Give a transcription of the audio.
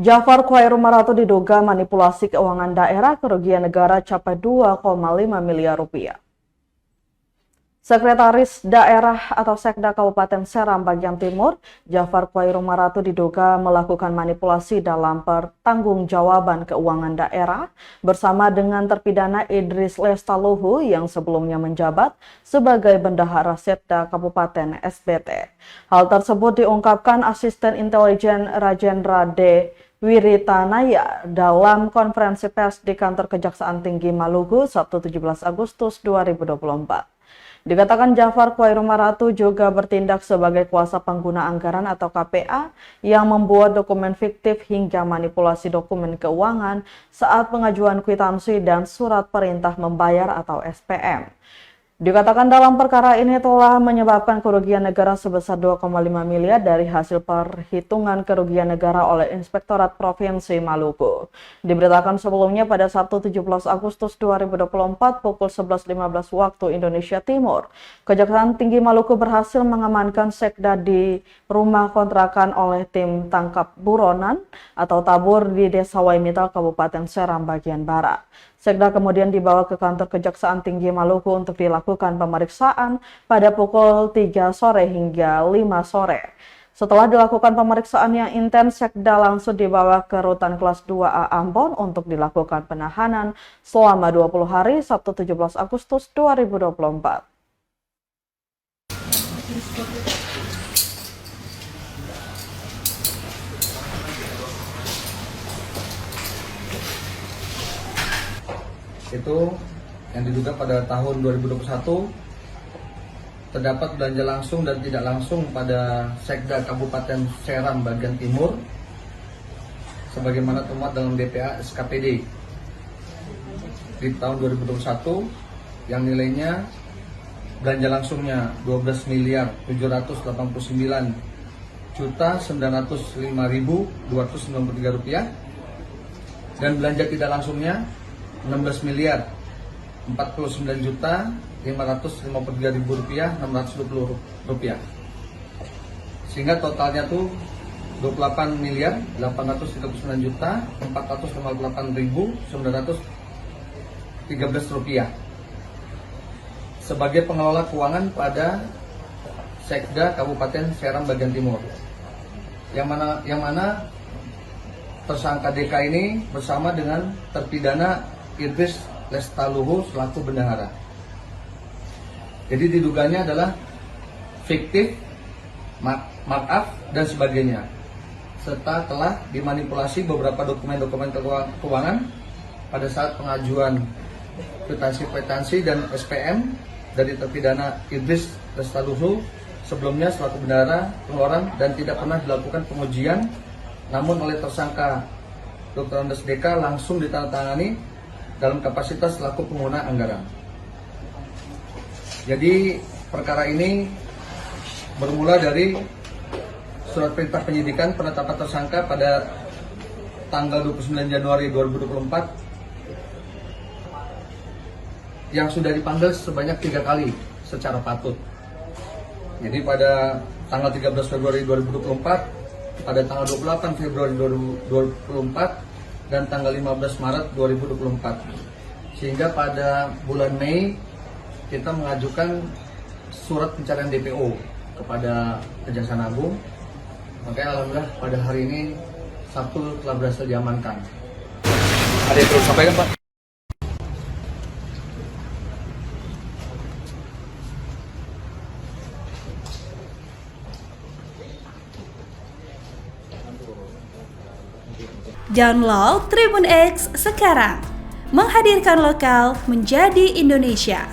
Jafar Khairumaratu diduga manipulasi keuangan daerah, kerugian negara capai 2,5 miliar rupiah. Sekretaris Daerah atau Sekda Kabupaten Seram bagian Timur, Jafar Khairumaratu diduga melakukan manipulasi dalam pertanggungjawaban keuangan daerah bersama dengan terpidana Idris Lestaluhu yang sebelumnya menjabat sebagai Bendahara Sekda Kabupaten SBT. Hal tersebut diungkapkan Asisten Intelijen Rajendra D. Wiritanaya dalam konferensi pers di kantor Kejaksaan Tinggi Maluku Sabtu 17 Agustus 2024. Dikatakan Jafar Khairumaratu juga bertindak sebagai kuasa pengguna anggaran atau KPA yang membuat dokumen fiktif hingga manipulasi dokumen keuangan saat pengajuan kwitansi dan surat perintah membayar atau SPM. Dikatakan dalam perkara ini telah menyebabkan kerugian negara sebesar 2,5 miliar dari hasil perhitungan kerugian negara oleh Inspektorat Provinsi Maluku. Diberitakan sebelumnya pada Sabtu 17 Agustus 2024 pukul 11.15 waktu Indonesia Timur, Kejaksaan Tinggi Maluku berhasil mengamankan Sekda di rumah kontrakan oleh tim tangkap buronan atau tabur di Desa Waimital, Kabupaten Seram bagian Barat. Sekda kemudian dibawa ke kantor Kejaksaan Tinggi Maluku untuk dilakukan pemeriksaan pada pukul 3 sore hingga 5 sore. Setelah dilakukan pemeriksaan yang intens, Sekda langsung dibawa ke Rutan Kelas 2A Ambon untuk dilakukan penahanan selama 20 hari Sabtu 17 Agustus 2024. Itu yang diduga pada tahun 2021 terdapat belanja langsung dan tidak langsung pada Sekda Kabupaten Seram bagian Timur sebagaimana termuat dalam DPA SKPD di tahun 2021 yang nilainya belanja langsungnya 12.999.905.293 rupiah dan belanja tidak langsungnya 16.049.553.620 rupiah, sehingga totalnya tuh 28.839.458.913 rupiah sebagai pengelola keuangan pada Sekda Kabupaten Seram bagian Timur, yang mana tersangka DK ini bersama dengan terpidana Idris Lestaluhu selaku bendahara. Jadi diduganya adalah fiktif, markup dan sebagainya, serta telah dimanipulasi beberapa dokumen-dokumen keuangan pada saat pengajuan kwitansi dan SPM dari terpidana Idris Lestaluhu sebelumnya selaku bendahara pengeluaran dan tidak pernah dilakukan pengujian, namun oleh tersangka Dr. Andes DK langsung ditandatangani dalam kapasitas selaku pengguna anggaran. Jadi perkara ini bermula dari surat perintah penyidikan penetapan tersangka pada tanggal 29 Januari 2024 yang sudah dipanggil sebanyak 3 kali secara patut. Jadi pada tanggal 13 Februari 2024, pada tanggal 28 Februari 2024, dan tanggal 15 Maret 2024. Sehingga pada bulan Mei kita mengajukan surat pencarian DPO kepada Kejaksaan Agung. Makanya alhamdulillah pada hari ini Sabtu telah berhasil diamankan. Ada yang perlu sampaikan, Pak? Download Tribun X sekarang, menghadirkan lokal menjadi Indonesia.